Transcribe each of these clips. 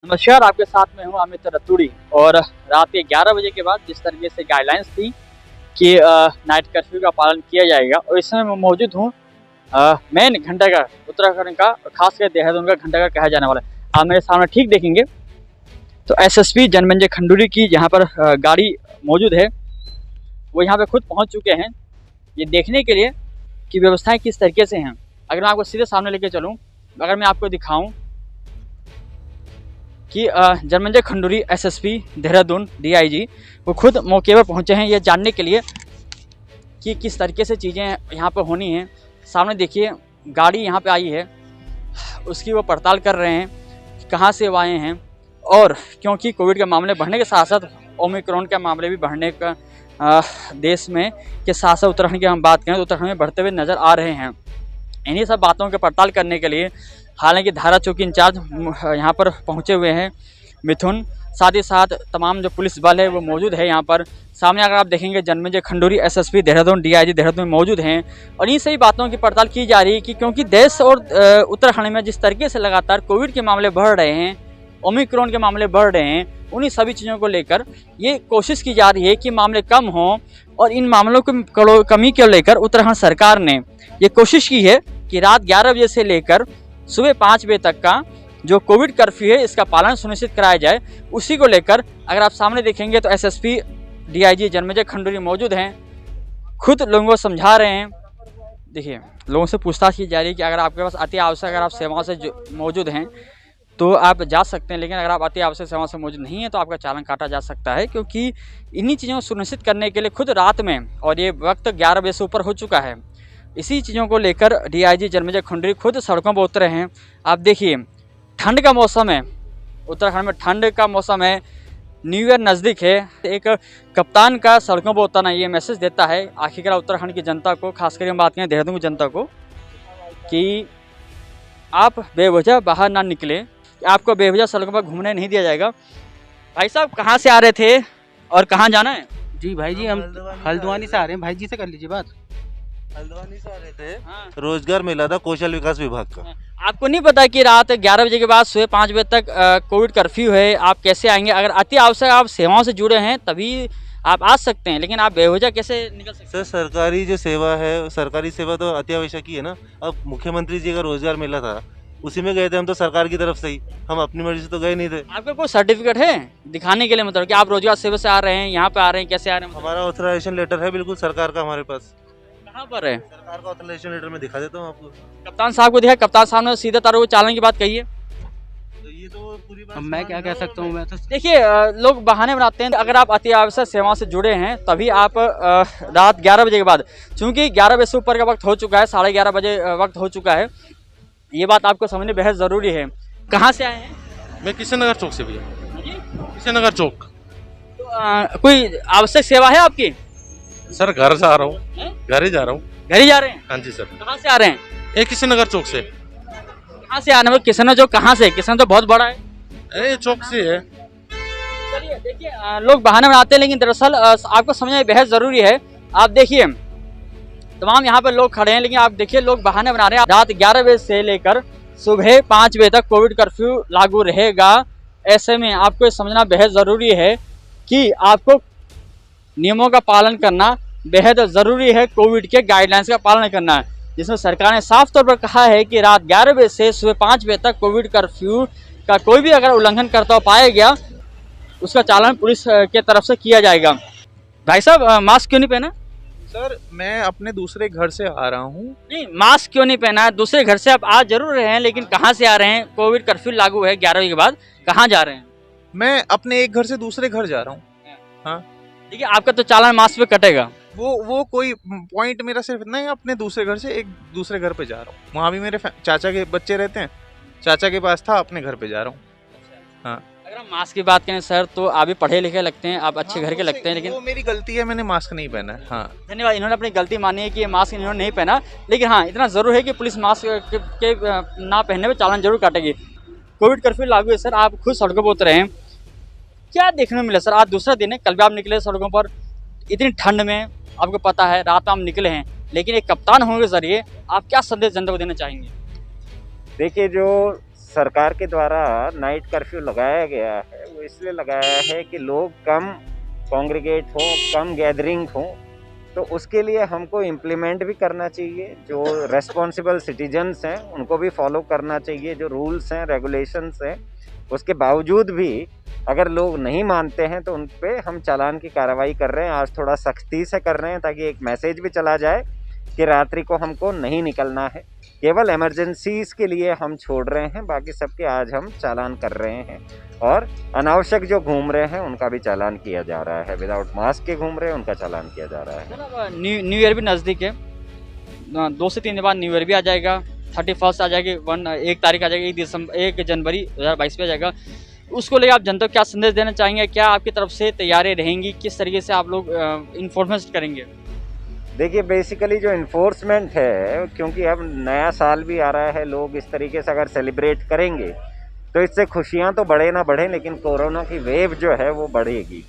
नमस्कार, आपके साथ में हूँ अमित रतूड़ी। और रात के 11 बजे के बाद जिस तरीके से गाइडलाइंस थी कि नाइट कर्फ्यू का पालन किया जाएगा, और इस समय मैं मौजूद हूँ मेन घंटाघर उत्तराखंड का, खासकर देहरादून का घंटाघर कहा जाने वाला है। आप मेरे सामने ठीक देखेंगे तो एसएसपी जनमेजय खंडूरी की जहाँ पर गाड़ी मौजूद है, वो यहाँ पे खुद पहुँच चुके हैं ये देखने के लिए कि व्यवस्थाएं किस तरीके से हैं। अगर मैं आपको सीधे सामने लेके चलूँ, अगर मैं आपको दिखाऊँ कि जनमेजय खंडूरी एसएसपी देहरादून डीआईजी वो खुद मौके पर पहुंचे हैं ये जानने के लिए कि किस तरीके से चीज़ें यहाँ पर होनी हैं। सामने देखिए गाड़ी यहाँ पे आई है, उसकी वो पड़ताल कर रहे हैं कि कहाँ से वो आए हैं। और क्योंकि कोविड के मामले बढ़ने के साथ साथ ओमिक्रॉन के मामले भी बढ़ने का देश में के साथ साथ उत्तराखंड की हम बात करें तो उत्तराखंड में बढ़ते हुए नज़र आ रहे हैं। इन्हीं सब बातों की पड़ताल करने के लिए हालांकि धारा चौकी इंचार्ज यहाँ पर पहुँचे हुए हैं मिथुन, साथ ही साथ तमाम जो पुलिस बल है वो मौजूद है यहाँ पर। सामने अगर आप देखेंगे जनमेजय खंडूरी एसएसपी देहरादून डीआईजी देहरादून में मौजूद हैं और इन सही बातों की पड़ताल की जा रही है कि क्योंकि देश और उत्तराखंड में जिस तरीके से लगातार कोविड के मामले बढ़ रहे हैं, ओमिक्रॉन के मामले बढ़ रहे हैं, उन्हीं सभी चीज़ों को लेकर ये कोशिश की जा रही है कि मामले कम हों। और इन मामलों की कमी को लेकर उत्तराखंड सरकार ने ये कोशिश की है कि रात 11 बजे से लेकर सुबह 5 बजे तक का जो कोविड कर्फ्यू है इसका पालन सुनिश्चित कराया जाए। उसी को लेकर अगर आप सामने देखेंगे तो एसएसपी डीआईजी जनमेजय खंडूरी मौजूद हैं, खुद लोगों को समझा रहे हैं। देखिए लोगों से पूछताछ की जा रही है कि अगर आपके पास अति आवश्यक अगर आप सेवाओं से मौजूद हैं तो आप जा सकते हैं, लेकिन अगर आप अति आवश्यक सेवाओं से मौजूद नहीं है तो आपका चालान काटा जा सकता है। क्योंकि इन्हीं चीज़ों को सुनिश्चित करने के लिए खुद रात में, और ये वक्त 11 बजे से ऊपर हो चुका है, इसी चीज़ों को लेकर डीआईजी जनमेजय खंडूरी खुद सड़कों पर उतरे हैं। आप देखिए ठंड का मौसम है, उत्तराखंड में ठंड का मौसम है, न्यू ईयर नज़दीक है। एक कप्तान का सड़कों पर उतरना ये मैसेज देता है आखिरकार उत्तराखंड की जनता को, खासकर हम बात करें देहरादून की जनता को, कि आप बेवजह बाहर ना निकलें, आपको बेवजह सड़कों पर घूमने नहीं दिया जाएगा। भाई साहब कहाँ से आ रहे थे और कहाँ जाना है? जी भाई जी, हम हल्द्वानी से आ रहे हैं। भाई जी से कर लीजिए बात। हल्द्वानी से आ रहे थे। हाँ। रोजगार मिला था कौशल विकास विभाग का। आपको नहीं पता कि रात 11 बजे के बाद सुबह 5 बजे तक कोविड कर्फ्यू है, आप कैसे आएंगे? अगर अति आवश्यक आप सेवाओं से जुड़े हैं तभी आप आ सकते हैं, लेकिन आप बेवजह कैसे निकल सकते हैं? सर सरकारी जो सेवा है, सरकारी सेवा तो अति आवश्यक ही है ना। अब मुख्यमंत्री जी का रोजगार मिला था, उसी में गए थे हम तो सरकार की तरफ से ही, हम अपनी मर्जी से तो गए नहीं थे। आपका कोई सर्टिफिकेट है दिखाने के लिए, मतलब कि आप रोजगार सेवा से आ रहे हैं, यहाँ पे आ रहे हैं, कैसे आ रहे हैं? मतलब हमारा ऑथराइजेशन लेटर है बिल्कुल सरकार का हमारे पास। कहाँ पर है? सरकार का ऑथराइजेशन लेटर मैं दिखा देता हूँ आपको। कप्तान साहब को दिखा, कप्तान साहब ने सीधे तारों को चालन की बात कही है। तो ये तो पूरी बात अब मैं क्या कह सकता हूँ? मैं तो देखिए लोग बहाने बनाते हैं। अगर आप अति आवश्यक सेवाओं से जुड़े हैं तभी आप रात 11 बजे के बाद, चूँकि 11 बजे से ऊपर का वक्त हो चुका है, 11:30 बजे वक्त हो चुका है, ये बात आपको समझनी बेहद ज़रूरी है। कहाँ से आए हैं? मैं किशन चौक से भैया। किशन चौक। तो कोई आवश्यक सेवा है आपकी? सर घर से आ रहा हूँ, हैं? घर ही जा रहा हूँ। घर ही जा रहे हैं? हाँ जी सर। कहाँ से आ रहे हैं? ये किशन चौक से। कहाँ से आने में? किशन जो कहाँ से? किशन तो बहुत बड़ा है। ये चौक से है। चलिए देखिए लोग बहाने बनाते हैं, लेकिन दरअसल आपको समझना बेहद ज़रूरी है। आप देखिए तमाम यहाँ पर लोग खड़े हैं, लेकिन आप देखिए लोग बहाने बना रहे हैं। रात 11 बजे से लेकर सुबह 5 बजे तक कोविड कर्फ्यू लागू रहेगा। ऐसे में आपको ये समझना बेहद ज़रूरी है कि आपको नियमों का पालन करना बेहद ज़रूरी है। कोविड के गाइडलाइंस का पालन करना है, जिसमें सरकार ने साफ तौर पर कहा है कि रात 11 बजे से सुबह 5 बजे तक कोविड कर्फ्यू का कोई भी अगर उल्लंघन करता हुआ पाया गया उसका चालान पुलिस के तरफ से किया जाएगा। भाई साहब मास्क क्यों नहीं पहना? सर मैं अपने दूसरे घर से आ रहा हूँ। नहीं, मास्क क्यों नहीं पहना है? दूसरे घर से आप आ जरूर रहे हैं, लेकिन कहाँ से आ रहे हैं? कोविड कर्फ्यू लागू है 11 बजे के बाद, कहाँ जा रहे हैं? मैं अपने एक घर से दूसरे घर जा रहा हूँ। हाँ देखिए आपका तो चालान मास्क पे कटेगा। वो कोई पॉइंट मेरा सिर्फ इतना है, अपने दूसरे घर से एक दूसरे घर पे जा रहा हूँ। वहाँ भी मेरे चाचा के बच्चे रहते हैं, चाचा के पास था, अपने घर पे जा रहा हूँ। हाँ अगर हम मास्क की बात करें सर तो आप भी पढ़े लिखे लगते हैं, आप अच्छे घर के लगते हैं, लेकिन वो मेरी गलती है, मैंने मास्क नहीं पहना है। हाँ धन्यवाद, इन्होंने अपनी गलती मानी है कि ये मास्क इन्होंने नहीं पहना। लेकिन हाँ इतना ज़रूर है कि पुलिस मास्क के ना पहनने में चालान जरूर काटेगी। कोविड कर्फ्यू लागू है सर, आप खुद सड़कों पर उतरे हैं, क्या देखने को मिला सर? आज दूसरा दिन है, कल भी आप निकले सड़कों पर इतनी ठंड में, आपको पता है रात में आप निकले हैं, लेकिन एक कप्तान होने के जरिए आप क्या संदेश जनता को देना चाहेंगे? देखिए जो सरकार के द्वारा नाइट कर्फ्यू लगाया गया है वो इसलिए लगाया है कि लोग कम कॉन्ग्रीगेट हों, कम गैदरिंग हो, तो उसके लिए हमको इम्प्लीमेंट भी करना चाहिए। जो रेस्पॉन्सिबल सिटीजन्स हैं उनको भी फॉलो करना चाहिए, जो रूल्स हैं रेगुलेशंस हैं। उसके बावजूद भी अगर लोग नहीं मानते हैं तो उन पे हम चालान की कार्रवाई कर रहे हैं। आज थोड़ा सख्ती से कर रहे हैं ताकि एक मैसेज भी चला जाए कि रात्रि को हमको नहीं निकलना है, केवल इमरजेंसीज के लिए हम छोड़ रहे हैं, बाकी सबके आज हम चालान कर रहे हैं। और अनावश्यक जो घूम रहे हैं उनका भी चालान किया जा रहा है, विदाउट मास्क के घूम रहे हैं उनका चालान किया जा रहा है। जनाब न्यू ईयर भी नज़दीक है, 2 से 3 दिन बाद न्यू ईयर भी आ जाएगा, 31 आ जाएगी, 1 तारीख आ जाएगी, 1 जनवरी 2022 पे आ जाएगा। उसको लेकर आप जनता को क्या संदेश देना चाहेंगे? क्या आपकी तरफ से तैयारी रहेंगी? किस तरीके से आप लोग इन्फॉर्मेशन करेंगे? देखिए बेसिकली जो इन्फोर्समेंट है, क्योंकि अब नया साल भी आ रहा है, लोग इस तरीके से अगर सेलिब्रेट करेंगे तो इससे खुशियां तो बढ़े ना बढ़े, लेकिन कोरोना की वेव जो है वो बढ़ेगी।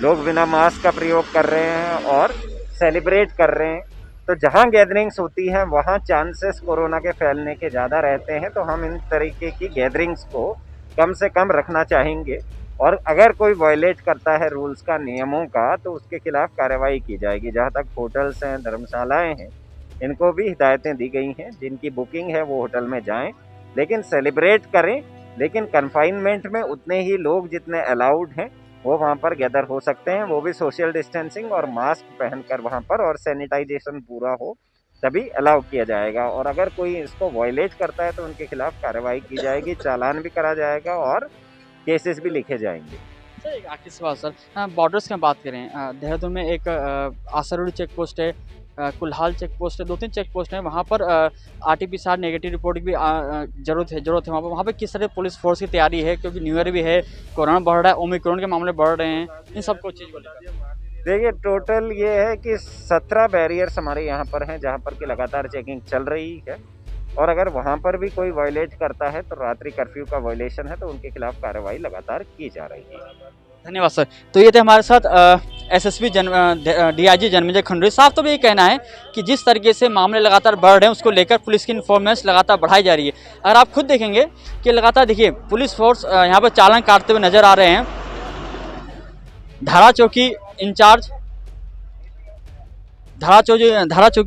लोग बिना मास्क का प्रयोग कर रहे हैं और सेलिब्रेट कर रहे हैं, तो जहां गैदरिंग्स होती हैं वहां चांसेस कोरोना के फैलने के ज़्यादा रहते हैं। तो हम इन तरीके की गैदरिंग्स को कम से कम रखना चाहेंगे, और अगर कोई वायलेट करता है रूल्स का, नियमों का, तो उसके खिलाफ कार्रवाई की जाएगी। जहाँ तक होटल्स हैं, धर्मशालाएं हैं, इनको भी हिदायतें दी गई हैं, जिनकी बुकिंग है वो होटल में जाएं, लेकिन सेलिब्रेट करें, लेकिन कन्फाइनमेंट में उतने ही लोग जितने अलाउड हैं वो वहाँ पर गैदर हो सकते हैं, वो भी सोशल डिस्टेंसिंग और मास्क पहनकर वहाँ पर, और सैनिटाइजेशन पूरा हो तभी अलाउ किया जाएगा। और अगर कोई इसको वायलेट करता है तो उनके खिलाफ कार्रवाई की जाएगी, चालान भी करा जाएगा और केसेस भी लिखे जाएंगे। सर एक आखिरी सवाल सर, बॉर्डर्स की बात करें, देहरादून में एक आसरुड़ी चेक पोस्ट है, कुल्हाल चेक पोस्ट है, 2-3 चेक पोस्ट हैं, वहाँ पर RT-PCR नेगेटिव रिपोर्ट की भी ज़रूरत है वहाँ पर किस तरह पुलिस फोर्स की तैयारी है? क्योंकि न्यू ईयर भी है, कोरोना बढ़ रहा है, ओमिक्रॉन के मामले बढ़ रहे हैं, इन सबको चीज़ को लेकर। देखिए टोटल ये है कि 17 बैरियर्स हमारे यहाँ पर हैं जहाँ पर कि लगातार चेकिंग चल रही है, और अगर वहाँ पर भी कोई वायलेट करता है तो रात्रि कर्फ्यू का वायलेशन है तो उनके खिलाफ कार्रवाई लगातार की जा रही है। धन्यवाद सर। तो ये थे हमारे साथ SSP DIG जन्मेजय खंडूरी साहब। तो भी ये कहना है कि जिस तरीके से मामले लगातार बढ़ रहे हैं उसको लेकर पुलिस की इन्फॉर्मेंस लगातार बढ़ाई जा रही है। अगर आप खुद देखेंगे कि लगातार देखिए पुलिस फोर्स यहाँ पर चालान काटते हुए नजर आ रहे हैं। धारा चौकी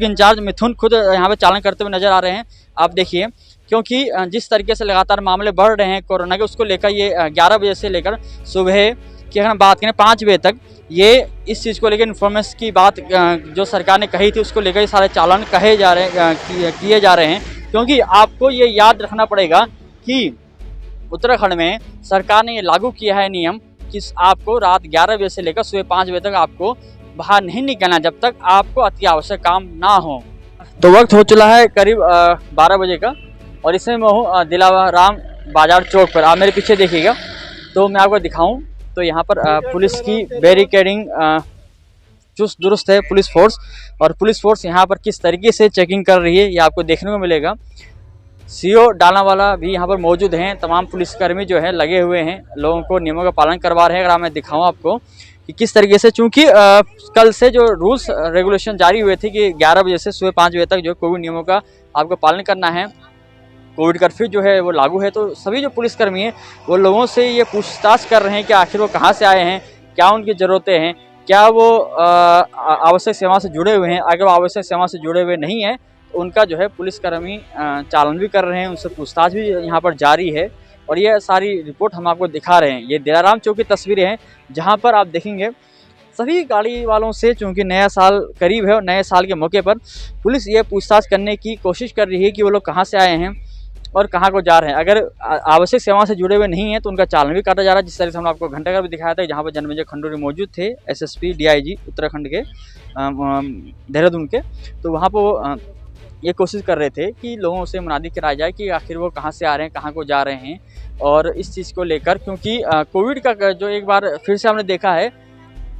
इंचार्ज मिथुन खुद यहाँ पे चालान करते हुए नजर आ रहे हैं। आप देखिए, क्योंकि जिस तरीके से लगातार मामले बढ़ रहे हैं कोरोना के, उसको लेकर ये 11 बजे से लेकर सुबह की अगर हम बात करें 5 बजे तक, ये इस चीज़ को लेकर इन्फॉर्मेंस की बात जो सरकार ने कही थी उसको लेकर ये सारे चालान किए जा रहे हैं। क्योंकि आपको ये याद रखना पड़ेगा कि उत्तराखंड में सरकार ने ये लागू किया है नियम कि आपको रात 11 बजे से लेकर सुबह 5 बजे तक आपको बाहर नहीं निकलना जब तक आपको अति आवश्यक काम ना हो। तो वक्त हो चला है करीब 12 बजे का, और इसमें मैं हूँ दिलाराम बाजार चौक पर। आप मेरे पीछे देखिएगा तो मैं आपको दिखाऊं तो यहाँ पर पुलिस की बैरिकेडिंग चुस्त दुरुस्त है पुलिस फोर्स, और पुलिस फोर्स यहाँ पर किस तरीके से चेकिंग कर रही है ये आपको देखने को मिलेगा। CO डालावाला भी यहाँ पर मौजूद हैं, तमाम पुलिसकर्मी जो है लगे हुए हैं, लोगों को नियमों का पालन करवा रहे हैं। अगर मैं दिखाऊं आपको कि किस तरीके से, चूँकि कल से जो रूल्स रेगुलेशन जारी हुए थे कि 11 बजे से सुबह 5 बजे तक जो कोविड नियमों का आपको पालन करना है, कोविड कर्फ्यू जो है वो लागू है, तो सभी जो पुलिसकर्मी हैं वो लोगों से ये पूछताछ कर रहे हैं कि आखिर वो कहाँ से आए हैं, क्या उनकी ज़रूरतें हैं, क्या वो आवश्यक सेवा से जुड़े हुए हैं। अगर वो आवश्यक सेवा से जुड़े हुए नहीं हैं तो उनका जो है पुलिसकर्मी चालान भी कर रहे हैं, उनसे पूछताछ भी यहाँ पर जारी है, और ये सारी रिपोर्ट हम आपको दिखा रहे हैं। ये दिलाराम चौक की तस्वीरें हैं जहाँ पर आप देखेंगे सभी गाड़ी वालों से, चूँकि नया साल करीब है और नए साल के मौके पर पुलिस ये पूछताछ करने की कोशिश कर रही है कि वो लोग कहाँ से आए हैं और कहाँ को जा रहे हैं। अगर आवश्यक सेवा से जुड़े हुए नहीं हैं तो उनका चालान भी काटा जा रहा है, जिस तरह से हमने आपको घंटाघर भी दिखाया था जहाँ पर जन्मेजय खंडूरी मौजूद थे, SSP DIG उत्तराखंड के देहरादून के। तो वहाँ पर वो ये कोशिश कर रहे थे कि लोगों से मुनादी कराया जाए कि आखिर वो कहाँ से आ रहे हैं, कहाँ को जा रहे हैं, और इस चीज़ को लेकर, क्योंकि कोविड का जो एक बार फिर से हमने देखा है,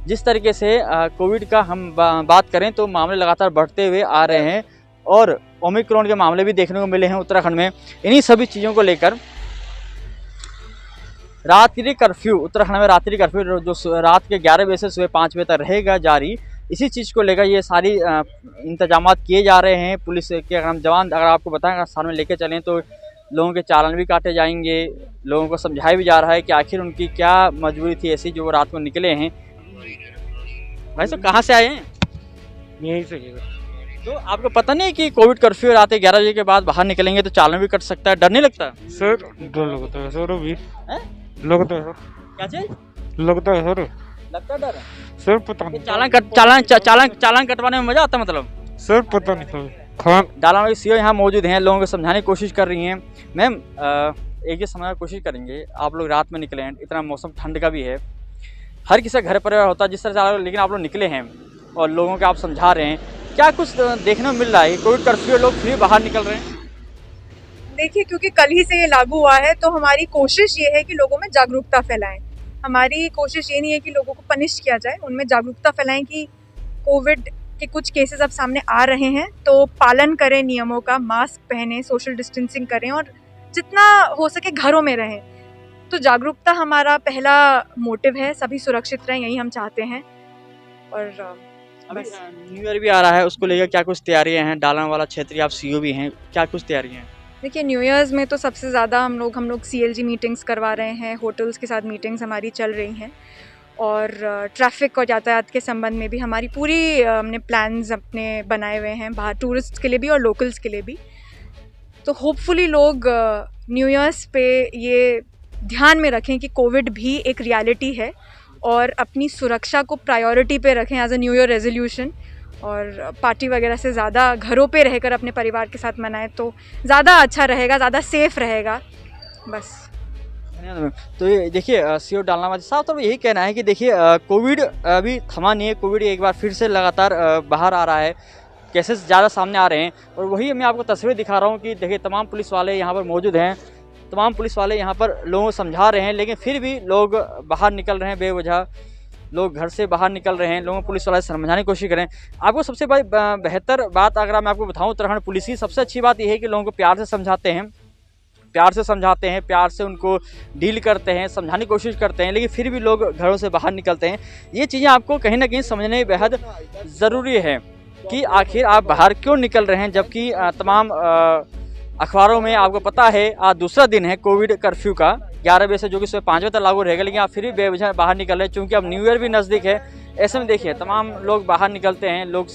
जिस तरीके से कोविड का हम बात करें तो मामले लगातार बढ़ते हुए आ रहे हैं, और ओमिक्रॉन के मामले भी देखने को मिले हैं उत्तराखंड में। इन्हीं सभी चीज़ों को लेकर रात्रि कर्फ्यू, उत्तराखंड में रात्रि कर्फ्यू जो रात के 11 बजे से सुबह 5 बजे तक रहेगा जारी, इसी चीज़ को लेकर ये सारी इंतजामात किए जा रहे हैं पुलिस के। अगर हम जवान, अगर आपको बताएं, अगर सामने लेके चलें तो लोगों के चालान भी काटे जाएंगे, लोगों को समझाया भी जा रहा है कि आखिर उनकी क्या मजबूरी थी ऐसी जो वो रात को निकले हैं। भाई साहब कहाँ से आए हैं? यहीं से तो आपको पता नहीं कि कोविड कर्फ्यू रात 11 बजे के बाद बाहर निकलेंगे तो चालान भी कट सकता है, डर नहीं लगता? सर डर लगता है सर, अभी हैं? लगता है सर, क्या चीज लगता है सर, लगता है डर? सर पता ये नहीं, चालान कटवाने में मजा आता है मतलब? सर पता नहीं सर। खान डालावाड़ी सीओ यहाँ मौजूद हैं, लोगों को समझाने की कोशिश कर रही हैं। मैम एक ये समझाने की कोशिश करेंगे, आप लोग रात में निकले हैं, इतना मौसम ठंड का भी है, हर किसी का घर परिवार होता है जिस तरह से आप, लेकिन आप लोग निकले हैं और लोगों को आप समझा रहे हैं, क्या कुछ देखने में मिल रहा है? कोविड कर्फ्यू लोग फ्री बाहर निकल रहे हैं? देखिए, क्योंकि कल ही से ये लागू हुआ है तो हमारी कोशिश ये है कि लोगों में जागरूकता फैलाएं। हमारी कोशिश ये नहीं है कि लोगों को पनिश किया जाए, उनमें जागरूकता फैलाएं कि कोविड के कुछ केसेस अब सामने आ रहे हैं तो पालन करें नियमों का, मास्क पहने, सोशल डिस्टेंसिंग करें और जितना हो सके घरों में रहें। तो जागरूकता हमारा पहला मोटिव है, सभी सुरक्षित रहें, यही हम चाहते हैं। और अभी न्यू ईयर भी आ रहा है, उसको लेकर क्या कुछ तैयारियां हैं? डालान वाला क्षेत्रीय आप सीओ भी हैं, क्या कुछ तैयारियां हैं? देखिए, न्यू ईयर्स में तो सबसे ज़्यादा हम लोग CLG मीटिंग्स करवा रहे हैं, होटल्स के साथ मीटिंग्स हमारी चल रही हैं और ट्रैफिक और यातायात के संबंध में भी हमारी पूरी हमने प्लान्स अपने बनाए हुए हैं, बाहर टूरिस्ट के लिए भी और लोकल्स के लिए भी। तो होपफुली लोग न्यू ईयर्स पे ये ध्यान में रखें कि कोविड भी एक रियलिटी है और अपनी सुरक्षा को प्रायोरिटी पे रखें as a new year resolution, और पार्टी वगैरह से ज़्यादा घरों पे रहकर अपने परिवार के साथ मनाएं तो ज़्यादा अच्छा रहेगा, ज़्यादा सेफ रहेगा। बस तो ये देखिए सीओ डालनावादी साहब तो यही कहना है कि देखिए कोविड अभी थमा नहीं है, कोविड एक बार फिर से लगातार बाहर आ रहा है, केसेस ज़्यादा सामने आ रहे हैं। और वही मैं आपको तस्वीर दिखा रहा हूँ कि देखिए तमाम पुलिस वाले यहाँ पर मौजूद हैं, तमाम पुलिस वाले यहाँ पर लोगों को समझा रहे हैं, लेकिन फिर भी लोग बाहर निकल रहे हैं बेवजह, लोग घर से बाहर निकल रहे हैं, लोगों को पुलिस वाले समझाने की कोशिश करें। आपको सबसे बड़ी बेहतर बात अगर मैं आपको बताऊं, उत्तराखंड पुलिस की सबसे अच्छी बात यह है कि लोगों को प्यार से समझाते हैं, प्यार से उनको डील करते हैं, समझाने की कोशिश करते हैं, लेकिन फिर भी लोग घरों से बाहर निकलते हैं। ये चीज़ें आपको कहीं ना कहीं समझने बेहद ज़रूरी है कि आखिर आप बाहर क्यों निकल रहे हैं, जबकि तमाम अखबारों में आपको पता है आज दूसरा दिन है कोविड कर्फ्यू का 11 बजे से, जो कि सुबह 5 बजे तक लागू रहेगा, लेकिन आप फिर भी बेवजह बाहर निकल रहे हैं। चूँकि अब न्यू ईयर भी नज़दीक है, ऐसे में देखिए तमाम लोग बाहर निकलते हैं, लोग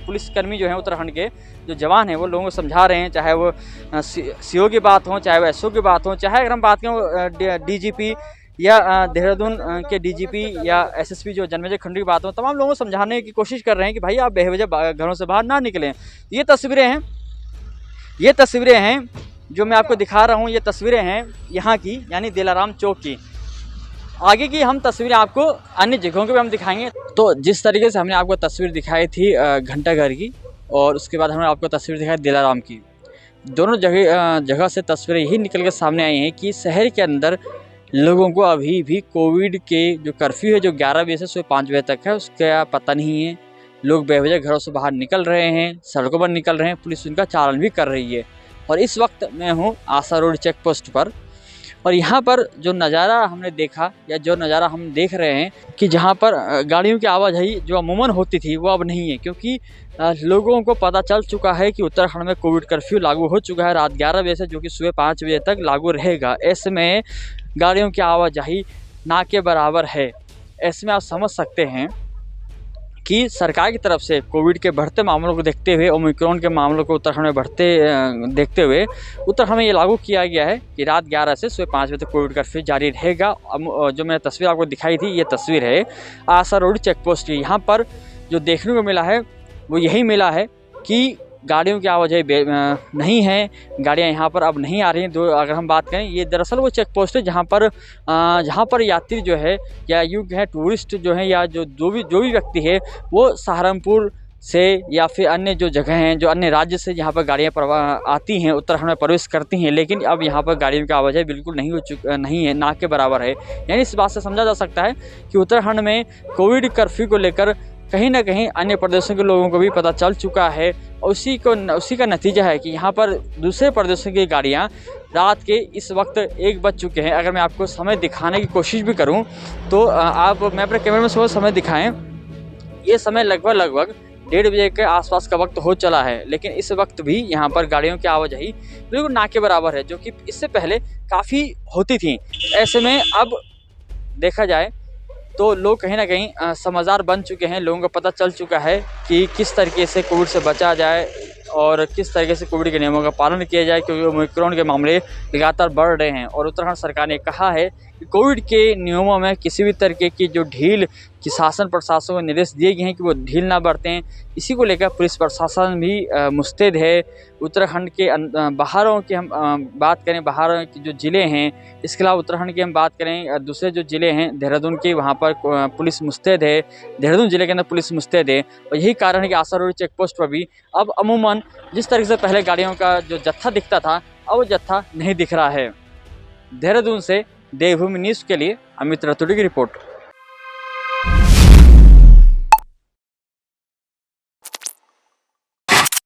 पुलिसकर्मी जो हैं उत्तराखंड के जो जवान हैं वो लोगों को समझा रहे हैं, चाहे वो सीओ की बात हो, चाहे वो एसओ की बात हो, चाहे अगर हम बात करें डीजीपी या देहरादून के डीजीपी या एसएसपी जो जन्मेजय खंडू की बात हो, तमाम लोगों को समझाने की कोशिश कर रहे हैं कि भाई आप बेवजह घरों से बाहर ना निकलें। ये तस्वीरें हैं जो मैं आपको दिखा रहा हूँ, ये तस्वीरें हैं यहाँ की, यानी दिलाराम चौक की। आगे की हम तस्वीरें आपको अन्य जगहों के भी हम दिखाएंगे। तो जिस तरीके से हमने आपको तस्वीर दिखाई थी घंटाघर की, और उसके बाद हमने आपको तस्वीर दिखाई दिलाराम की, दोनों जगह से तस्वीरें यही निकल कर सामने आई हैं कि शहर के अंदर लोगों को अभी भी कोविड के जो कर्फ्यू है जो 11 बजे से सुबह 5 बजे तक है उसका पता नहीं है। लोग बेवजह घरों से बाहर निकल रहे हैं, सड़कों पर निकल रहे हैं, पुलिस उनका चालान भी कर रही है। और इस वक्त मैं हूँ आशा रोड चेक पोस्ट पर, और यहाँ पर जो नज़ारा हमने देखा या जो नज़ारा हम देख रहे हैं कि जहाँ पर गाड़ियों की आवाजाही जो अमूमन होती थी वो अब नहीं है, क्योंकि लोगों को पता चल चुका है कि उत्तराखंड में कोविड कर्फ्यू लागू हो चुका है रात 11 बजे से, जो कि सुबह 5 बजे तक लागू रहेगा। ऐसे में गाड़ियों की आवाजाही ना के बराबर है। ऐसे में आप समझ सकते हैं कि सरकार की तरफ से कोविड के बढ़ते मामलों को देखते हुए, ओमिक्रॉन के मामलों को उत्तराखंड में बढ़ते देखते हुए उत्तराखंड में ये लागू किया गया है कि रात 11 से सुबह 5 बजे तक कोविड कर्फ्यू जारी रहेगा। जो मैंने तस्वीर आपको दिखाई थी, ये तस्वीर है आशा रोड चेक पोस्ट की। यहाँ पर जो देखने को मिला है वो यही मिला है कि गाड़ियों की आवाजाही नहीं है, गाड़ियाँ यहाँ पर अब नहीं आ रही हैं। अगर हम बात करें, ये दरअसल वो चेक पोस्ट है जहाँ पर यात्री जो है या यूँ कहें टूरिस्ट जो है या जो भी व्यक्ति है वो सहारनपुर से या फिर अन्य जो जगह हैं, जो अन्य राज्य से यहाँ पर गाड़ियाँ आती हैं, उत्तराखंड में प्रवेश करती हैं, लेकिन अब यहाँ पर गाड़ियों की आवाजाही बिल्कुल नहीं है, ना के बराबर है। यानी इस बात से समझा जा सकता है कि उत्तराखंड में कोविड कर्फ्यू को लेकर कहीं ना कहीं अन्य प्रदेशों के लोगों को भी पता चल चुका है, और उसी का नतीजा है कि यहाँ पर दूसरे प्रदेशों की गाड़ियाँ रात के इस वक्त 1 बज चुके हैं। अगर मैं आपको समय दिखाने की कोशिश भी करूँ तो मैं अपने कैमरे में समय दिखाएं, ये समय लगभग 1:30 बजे के आसपास का वक्त हो चला है, लेकिन इस वक्त भी यहाँ पर गाड़ियों की आवाजाही बिल्कुल ना के बराबर है, जो कि इससे पहले काफ़ी होती थी। ऐसे में अब देखा जाए तो लोग कहीं ना कहीं समझदार बन चुके हैं। लोगों को पता चल चुका है कि किस तरीके से कोविड से बचा जाए और किस तरीके से कोविड के नियमों का पालन किया जाए, क्योंकि ओमिक्रॉन के मामले लगातार बढ़ रहे हैं। और उत्तराखंड सरकार ने कहा है कि कोविड के नियमों में किसी भी तरीके की जो ढील की शासन प्रशासन को निर्देश दिए गए हैं कि वो ढील ना बरतें। इसी को लेकर पुलिस प्रशासन भी मुस्तैद है। उत्तराखंड के बाहरों की हम बात करें, बाहर के जो ज़िले हैं, इसके अलावा उत्तराखंड की हम बात करें दूसरे जो ज़िले हैं देहरादून के, वहाँ पर पुलिस मुस्तैद है। देहरादून ज़िले के अंदर पुलिस मुस्तैद है और यही कारण है कि आसारोड़ी चेक पोस्ट पर भी अब अमूमन जिस तरीके से पहले गाड़ियों का जो जत्था दिखता था, अब वो जत्था नहीं दिख रहा है। देहरादून से देवभूमि न्यूज़ के लिए अमित रतूड़ी की रिपोर्ट।